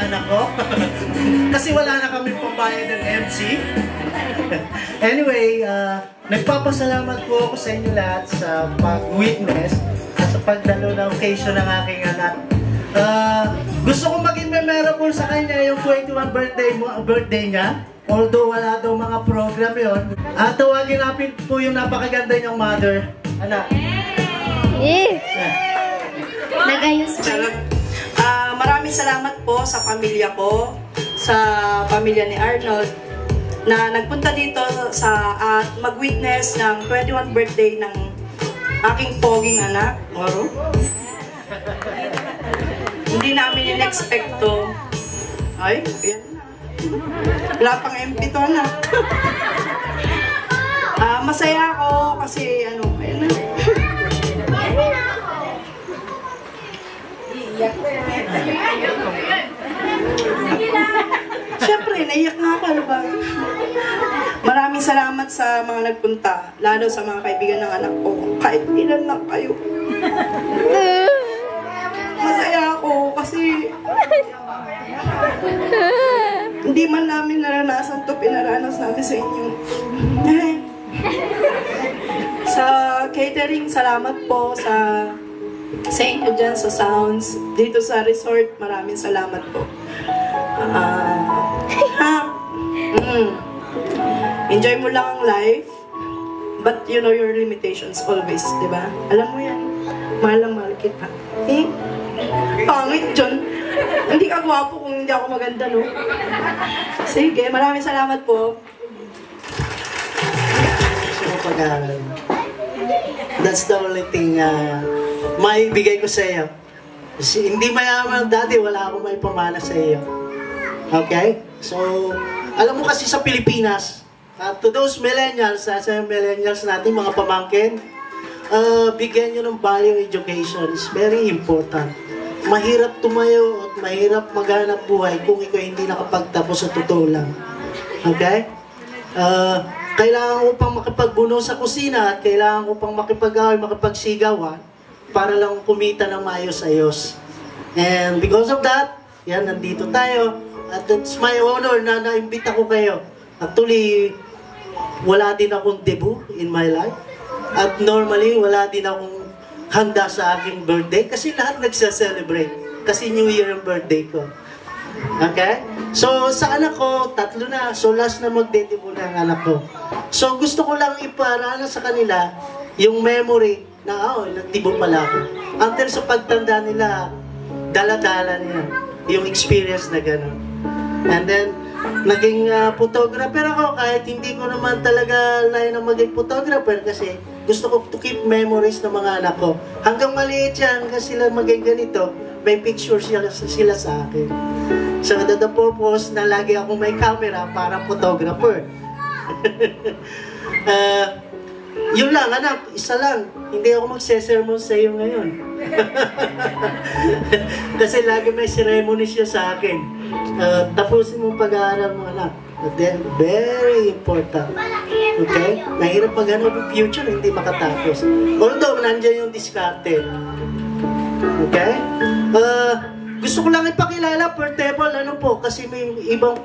anak ko. Kasi wala na kami pambayad ng MC. Anyway, nagpapasalamat po ako sa inyo lahat sa pag-witness at sa pagdalo ng occasion ng aking anak. Gusto ko maging memorable sa kanya yung 21 birthday niya. Although wala daw mga program yon. Tawagin natin po yung napakaganda niyang mother. Anak. Nag-ayos ka. Maraming salamat po sa pamilya ko, sa pamilya ni Arnold, na nagpunta dito sa mag-witness ng 21 birthday ng aking poging anak, Moro. Hindi namin in-expect to. Ay, yan na. Wala pang MP to na. Masaya ako kasi ano, ayun na. Siyempre, naiyak nga ako, ano ba? Maraming salamat sa mga nagpunta, lalo sa mga kaibigan ng anak ko. Kahit ilan lang kayo. Masaya ako kasi hindi man namin naranasan to, pinaranas namin sa inyo. Sa catering, salamat po sa inyo dyan sa sounds. Dito sa resort, maraming salamat po. Enjoy mo lang ang life, but you know your limitations always, di ba? Alam mo yan. Mahal na mahal kita. Pangit dyan. Hindi ka gwapo kung hindi ako maganda, no? Sige, maraming salamat po. Gusto ko pag-aaral. That's the only thing maibigay ko sa iyo. Kasi hindi mayaman dati, wala akong may pamana sa iyo. Okay? So, alam mo kasi sa Pilipinas, to those millennials, sa millennials natin, mga pamangkin, bigyan nyo ng value education is very important. Mahirap tumayo at mahirap maghanap buhay kung ikaw hindi nakapagtapos sa totoo lang. Okay? Kailangan ko pang makipagbuno sa kusina at kailangan ko pang makipag-away, makipagsigawan para lang kumita ng maayos-ayos. And because of that, yan, nandito tayo. At it's my honor na naimbita ko kayo. Actually, wala din akong debut in my life. At normally, wala din akong handa sa aking birthday kasi lahat nagsa-celebrate. Kasi New Year ang birthday ko. Okay? So, sa anak ko, 3 na. So, last na mag-debut na ang anak ko. So, gusto ko lang iparana sa kanila yung memory na, nag-debut pala ako. Until sa pagtanda nila, dala-dala niya yung experience na gano'n. And then, naging photographer ako kahit hindi ko naman talaga line na maging photographer kasi gusto ko to keep memories ng mga anak ko. Hanggang maliit yan, kasi sila maging ganito, may picture sila sa akin. So, the purpose na lagi akong may camera para photographer. Yun lang, anak, isa lang. Hindi ako magsesermon sa iyo ngayon. Kasi lagi may ceremony siya sa akin. Tapusin mo pag-aaral mo, anak. Then, very important. Okay? Mahirap pag-ano yung future, hindi makatapos. Although, nandiyan yung discarded. Okay? Gusto ko lang ipakilala per table, kasi may iba't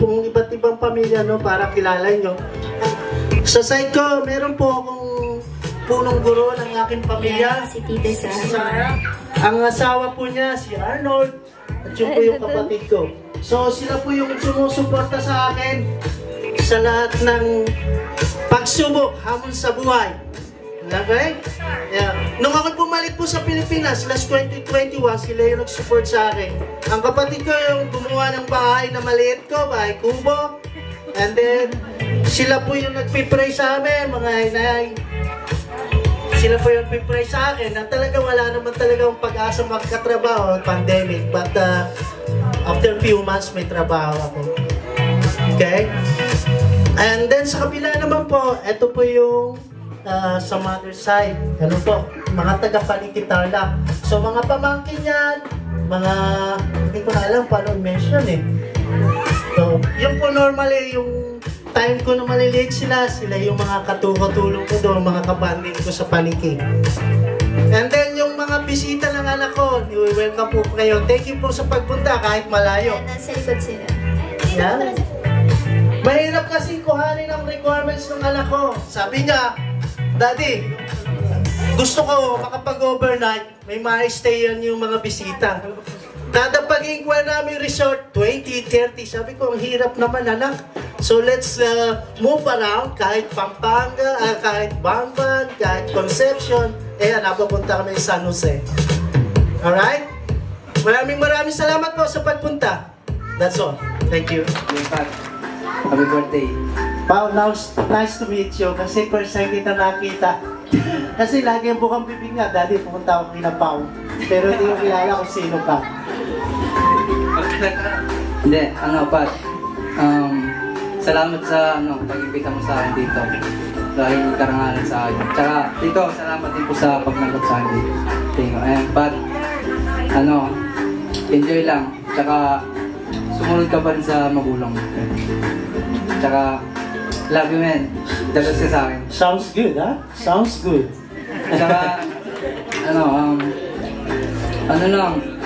ibang pamilya, para kilala nyo. Sa side ko, meron po akong punong guro ng aking pamilya. Si Tita Sarah. Ang asawa po niya, si Arnold. At yun po yung kapatid ko. So, sila po yung sumusuporta sa akin sa lahat ng pagsubok, hamon sa buhay. Okay? Yeah. Nung ako bumalik po sa Pilipinas, last 2021, sila yung nag-support sa akin. Ang kapatid ko yung gumawa ng bahay na maliit ko, bahay kubo. And then, sila po yung nagpipray sa amin, mga inay. Sila po yung nagpipray sa akin na talaga wala naman talaga ang pag-asa magkatrabaho, pandemic. But after a few months, may trabaho ako. Okay? And then, sa kabila naman po, ito po yung sa mother's side. Ano po? Mga taga-Paniki Tarlac. So, mga pamangkin yan, mga, hindi ko na alam paano i-mention So, yun po normally yung time ko na maliliit sila yung mga katulong ko doon, mga kabanding ko sa Paniki. And then, yung mga bisita ng anak ko, welcome po kayo. Thank you po sa pagpunta kahit malayo. Nasa likod sila. Yan. Mahirap kasi kuhanin ang requirements ng anak ko. Sabi niya, Daddy, gusto ko makapag-overnight, may ma-stay yan yung mga bisita. Dadapagin ko namin resort, 20, 30. Sabi ko, ang hirap naman anak. So let's move around, kahit Pampanga, kahit Bamban, kahit Concepcion. Napapunta kami sa San Jose. Alright? Maraming salamat po sa pagpunta. That's all. Thank you. Happy birthday. Pao, nice to meet you. Kasi first time kita nakita. Kasi lagi ang bukang bibig nga, Daddy, pumunta ako kina Pao. Pero hindi ko kilala kung sino ka. Hindi, Pat. Salamat sa pag-ibita mo sa akin dito. Dahil karangalan sa akin. Tsaka dito, salamat din po sa pagnanggap sa akin dito. Thank you. And Pat, enjoy lang. Tsaka sumunod ka pa rin sa magulang mo. Tsaka, love you, man. Dalas ka sa akin. Sounds good, ha? Sounds good. Tsaka,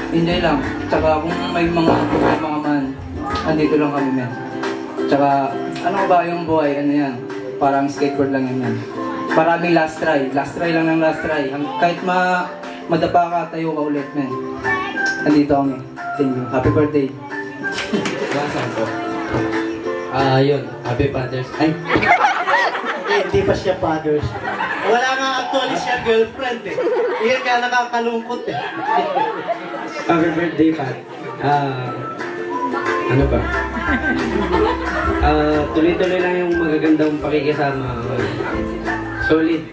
enjoy lang. Tsaka kung may mga man, andito lang kami, man. Tsaka, ba yung buhay, yan? Parang skateboard lang yan. Maraming last try. Last try lang ng last try. Kahit madapa ka, tayo ka ulit, man. Andito kami. Thank you. Happy birthday. Saan po? Yun. Happy Father's Day. Hindi pa siya fathers. Wala nga actually siya girlfriend eh. Iyan kaya nakakalungkot eh. Happy birthday, Pat. Ano ba? Tuloy-tuloy lang yung magagandang pakikisama. Solid.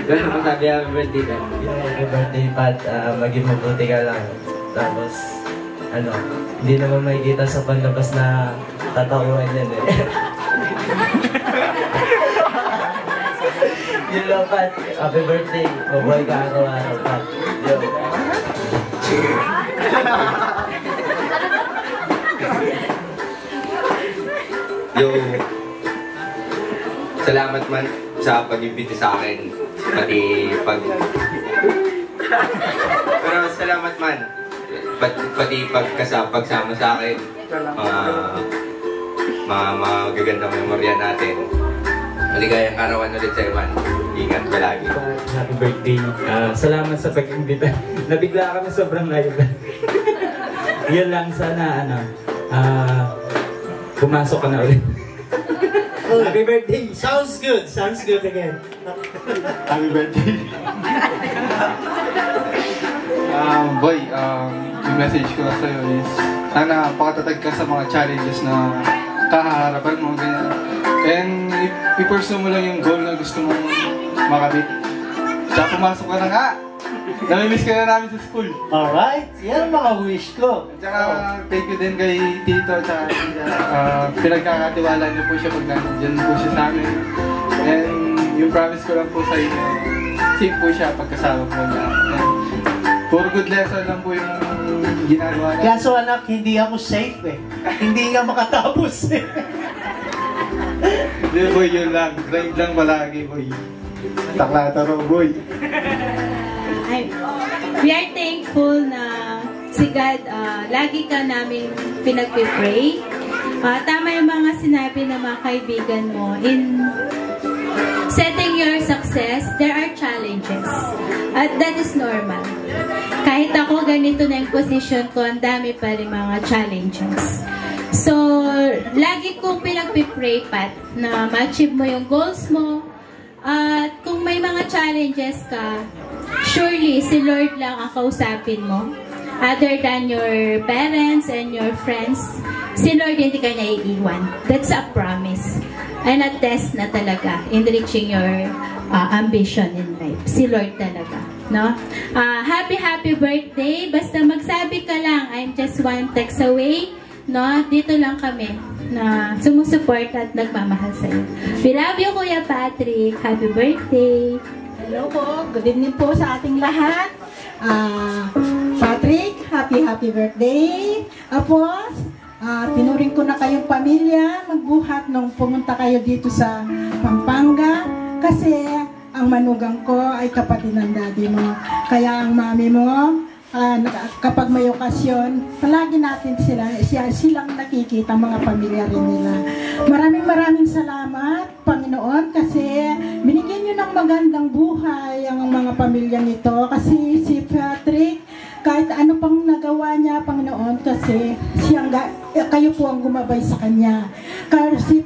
Gano'n pa sabi, happy birthday, Pat. Happy birthday, Pat. Maging mabuti ka lang. Tapos, hindi naman makikita sa panlabas na tatauhan yan eh. Yun lang, Pat. Happy birthday. Mabuhay ka araw-araw, Pat. Yo. Yo, salamat man sa pag-ibiti sa akin, pati pero salamat man, pati pagsama sa akin, mga magagandang memorya natin. Maligayang arawan ulit sa iwan. Ingat palagi. Happy birthday. Salamat sa pag-imbita. Nabigla kami sobrang live. Yun lang, sana pumasok ka na ulit. Happy birthday! Sounds good. Sounds good again. Happy birthday. Boy, yung message ko sa'yo is sana pakatatag ka sa mga challenges na kahaharapan mo, ganyan. And i-pursue mo lang yung goal na gusto mong makamit. Tsaka pumasok ka na nga! Namimiss ka na namin sa school. Alright, yan ang mga wish ko. Tsaka thank you din kay Tito at pinagkakatiwala niyo po siya pag nandiyan po siya sa amin. And yung promise ko lang po sa inyo, safe po siya pagkasama po niya. And puro good lesson lang po yung ginagawa natin. Kaso anak, hindi ako safe eh. Hindi nga makatapos eh. Hindi boy, yun lang. Grind lang palagi boy. Taklata raw boy. We are thankful na si God, lagi ka namin pinag-pray. Tama yung mga sinabi ng mga kaibigan mo. In setting your success, there are challenges. At that is normal. Kahit ako ganito na yung position ko, ang dami pa rin mga challenges. So, lagi kong pinag-pray, Pat, na ma-achieve mo yung goals mo. At kung may mga challenges ka, surely si Lord lang ang kausapin mo. Other than your parents and your friends, si Lord hindi ka niya iiwan. That's a promise. And a test na talaga in reaching your ambition in life. Si Lord talaga. No? Happy birthday. Basta magsabi ka lang, I'm just one text away. No? Dito lang kami na sumusuport at nagmamahal sa'yo. We love you, Kuya Patrick. Happy birthday. Hello po. Good evening po sa ating lahat. Patrick, happy birthday. Apos, tinuring ko na kayong pamilya, magbuhat nung pumunta kayo dito sa Pampanga. Kasi ang manugang ko ay kapatid ng daddy mo. Kaya ang mami mo, kapag may okasyon, palagi natin silang nakikita, mga pamilya rin nila. Maraming salamat, Panginoon, kasi binigyan nyo ng magandang buhay ang mga pamilyang ito. Kasi si Patrick, kahit ano pang nagawa niya, Panginoon, kasi kayo po ang gumabay sa kanya. Kasi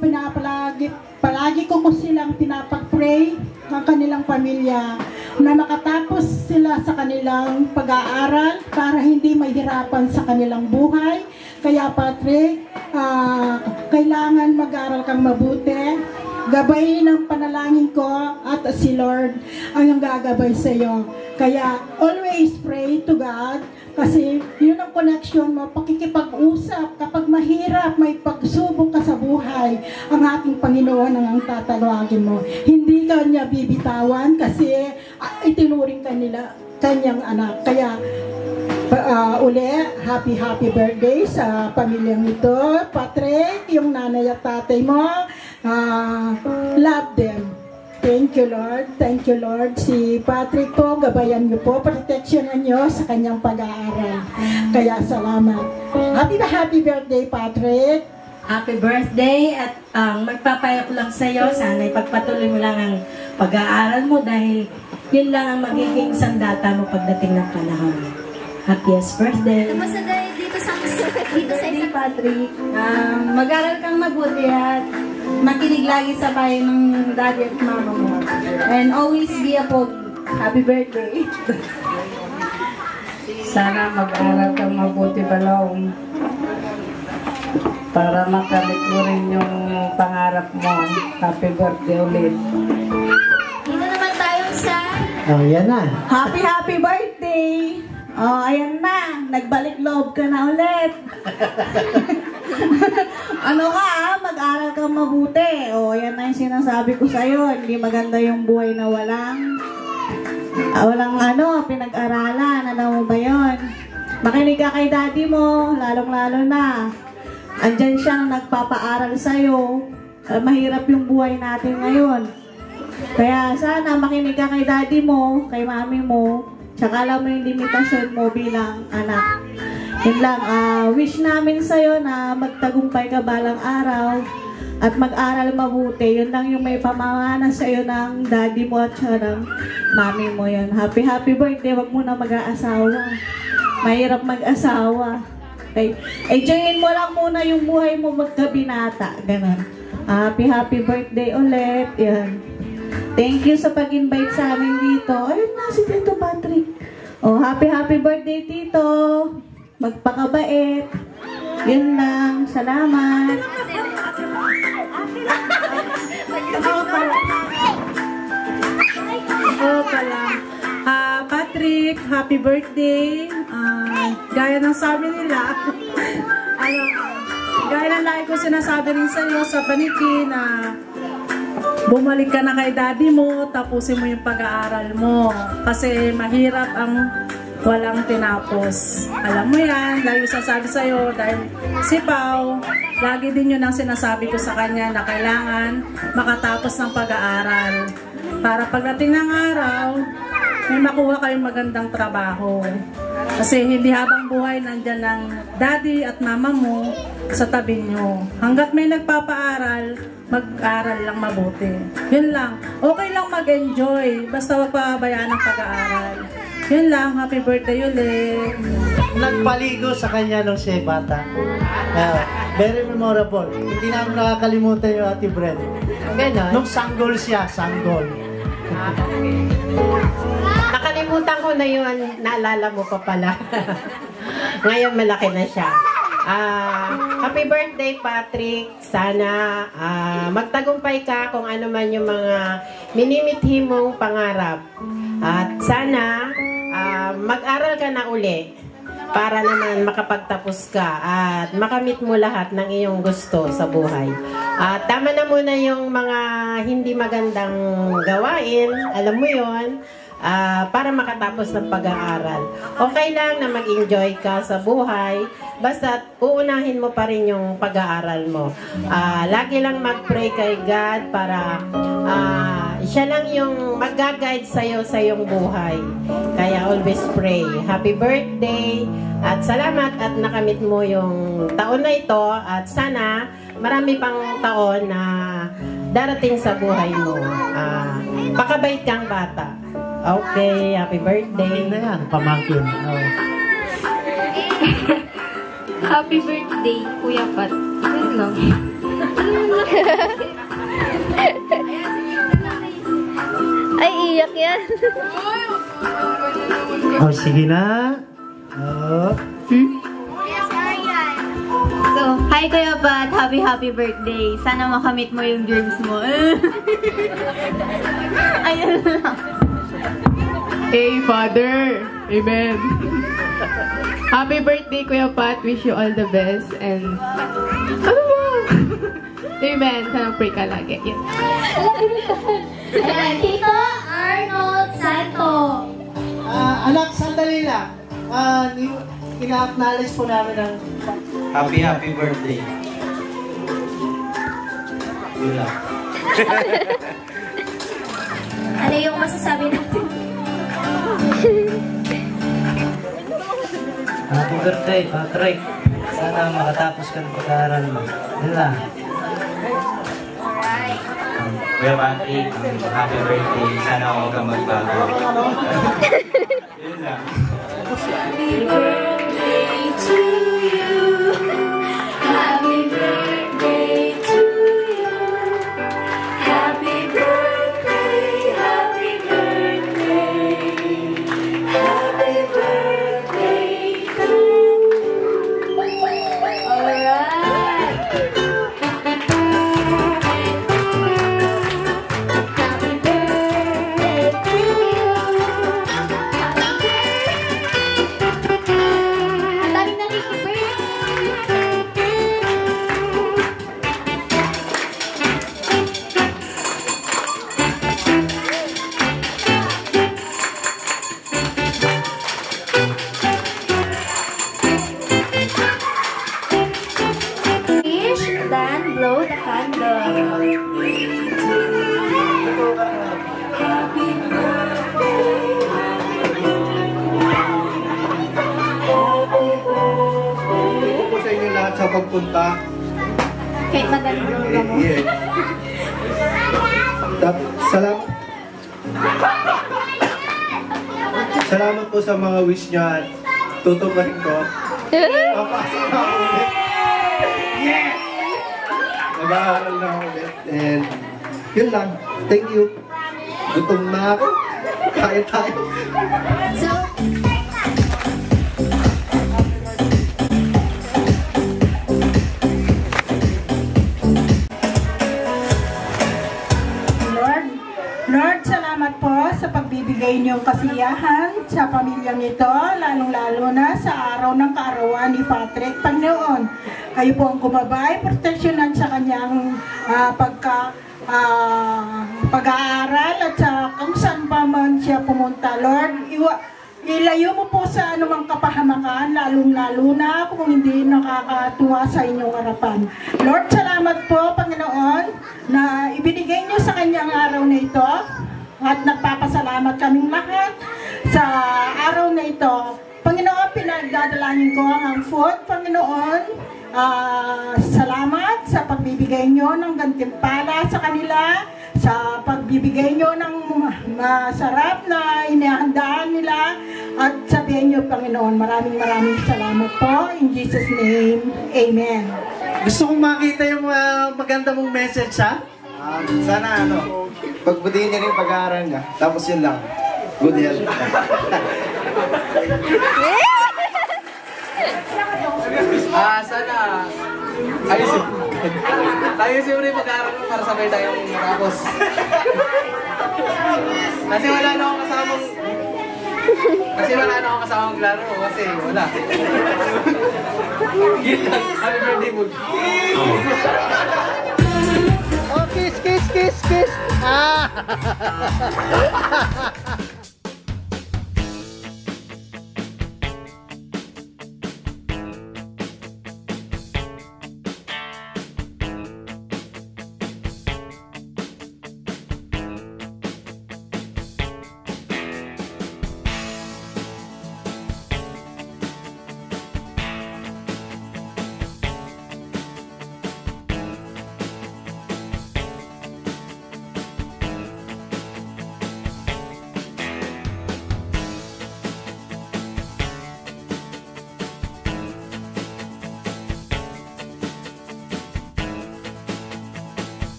palagi ko silang pinapag-pray ang kanilang pamilya na makatapos sila sa kanilang pag-aaral para hindi mahirapan sa kanilang buhay. Kaya Patrick, kailangan mag-aaral kang mabuti. Gabay ng panalangin ko at si Lord ang gagabay sa iyo. Kaya always pray to God kasi yun ang connection mo, pakikipag-usap. Kapag mahirap, may pagsubok ka sa buhay, ang ating Panginoon ang tatawagin mo. Hindi ka niya bibitawan kasi itinuring ka nila kanyang anak. Kaya uli, happy birthday sa pamilyang ito. Patrick, yung nanay at tatay mo, love them. Thank you, Lord. Thank you, Lord. Si Patrick po, gabayan niyo po, proteksyonan niyo sa kanyang pag-aaral. Kaya salamat. Happy birthday, Patrick. Happy birthday at magpapayo ko lang sa iyo, sana ipagpatuloy mo lang ang pag-aaral mo dahil yun lang ang magiging sandata mo pagdating ng panahon. Happiest birthday. Kamusta dito sa Patrick. Mag-aral kang mabuti at makinig lagi sa payo ng daddy at mama mo. And always be a pogi. Happy birthday. Sana mag-aral kang mabuti, Balong. Para makamit mo rin yung pangarap mo. Happy birthday ulit. Dito naman tayo sa... Oh, yan na. Happy birthday! Oh, ayan na. Nagbalik loob ka na ulit. Ano ka, mag-aral kang mabuti. Oh, ayan na yung sinasabi ko sa'yo. Hindi maganda yung buhay na walang pinag-aralan. Ano mo ba yun? Makinig ka kay daddy mo, lalong-lalo na. Andyan siyang nagpapaaral sa'yo. Mahirap yung buhay natin ngayon. Kaya sana makinig ka kay daddy mo, kay mami mo, tsaka alam mo yung limitasyon mo bilang anak. Yun lang, wish namin sa'yo na magtagumpay ka balang araw at mag-aral mabuti. Yun lang yung may pamamana sa'yo ng daddy mo at siya ng mami mo yun. Happy birthday, wag mo na mag-aasawa. Mahirap mag-asawa. Okay. Enjoyin mo lang muna yung buhay mo magkabinata. Ganon. Happy birthday ulit. Yan. Thank you sa pag-invite sa amin dito. Ayun na, si Tito Patrick. Oh, happy birthday, Tito. Magpakabait. Yun lang. Salamat. Patrick, happy birthday. Gaya ng sabi nila, gaya ng lagi ko sinasabi rin sa iyo sa paniki na bumalik ka na kay daddy mo, tapusin mo yung pag-aaral mo. Kasi mahirap ang walang tinapos. Alam mo yan, lagi ko sasabi sa iyo dahil si Pao, lagi din yun ang sinasabi ko sa kanya na kailangan makatapos ng pag-aaral. Para pagdating ng araw, may makuha kayong magandang trabaho. Kasi hindi habang buhay nandyan ng daddy at mama mo sa tabi nyo. Hanggat may nagpapaaral, mag-aral lang mabuti. Yun lang. Okay lang mag-enjoy. Basta wag pabayaan ang pag-aaral. Yun lang. Happy birthday ulit. Nagpaligo sa kanya nung siya bata. Very memorable. Hindi namin nakakalimutan yung Ate Bren. Nung sanggol siya, sanggol. Nakalimutan ko na yun, naalala mo pa pala. Ngayon malaki na siya. Happy birthday, Patrick. Sana magtagumpay ka kung ano man yung mga minimithi mong pangarap. At sana mag-aral ka na uli para naman makapagtapos ka at makamit mo lahat ng iyong gusto sa buhay. Tama na muna yung mga hindi magandang gawain, alam mo yon. para makatapos ng pag-aaral. Okay lang na mag-enjoy ka sa buhay, basta uunahin mo pa rin yung pag-aaral mo. Lagi lang mag-pray kay God para siya lang yung mag-guide sa'yo sa iyong buhay. Kaya always pray. Happy birthday at salamat at nakamit mo yung taon na ito at sana marami pang taon na darating sa buhay mo. Pakabait kang bata. Okay, happy birthday. Na yan, pamangkin. Happy birthday, Kuya Pat. Yun lang. Ay, iyak yan. Sige na. So, hi Kuya Pat. Happy birthday. Sana makamit mo yung dreams mo. Ayun lang. Hey, Father. Amen. Happy birthday, Kuya Pat. Wish you all the best. And, ano ba? Amen. Sana pray ka lagi. Yeah. Ayan, Tito Arnold Santo. Anak, sandali lang. Ina-acknowledge po namin ang Happy birthday. Yun lang. Ano yung masasabi natin? Happy birthday, Patrick. Sana makatapos ka ng pag-aaral mo. Yun lang. Kuya Patrick, happy birthday. Sana ako ka magbago. Yun lang. Happy birthday to you. Happy birthday to you. Happy birthday, happy birthday. Happy birthday to you. Alright. Happy birthday to you. Ang daming nakikipray. Fish, then blow the candle. Happy birthday. Ito po sa inyo lahat sa pagpunta. Kahit magaling ka mo. Salamat po sa mga wish nyo at tutuparin ko. Papasok na ako ulit. Yes! Nag-aaral na ako ulit. And yun lang. Thank you. Gutom na ako. Kaya tayo. So, Lord, salamat po sa pagbibigay niyong kasiyahan sa pamilyang ito, lalong-lalo na sa araw ng kaarawan ni Patrick. Panginoon, kayo po ang gumabay, proteksyonan sa kanyang pag-aaral at sa kung saan pa man siya pumunta. Lord, ilayo mo po sa anumang kapahamakan, lalong-lalo na kung hindi nakakatuwa sa inyong harapan. Lord, salamat po, Panginoon, na ibinigay niyo sa kanyang araw na ito at nagpapasalamat kaming lahat sa araw na ito. Panginoon, pinagdadalangin ko ang food, Panginoon. Salamat sa pagbibigay niyo ng gantimpala sa kanila, sa pagbibigay nyo ng masarap na inihandaan nila at sabihin nyo, Panginoon, maraming salamat po. In Jesus' name, Amen. Gusto kong makita yung maganda mong message, ha? Sana pagbutihin niya rin pag-aaral niya. Tapos yun lang. Good health. Sana ayusin mo rin pag-aaral mo para sabay tayong matapos. Kasi wala na akong kasamang klaro kasi wala. Yun lang. Happy birthday, Bug. Oh, kiss!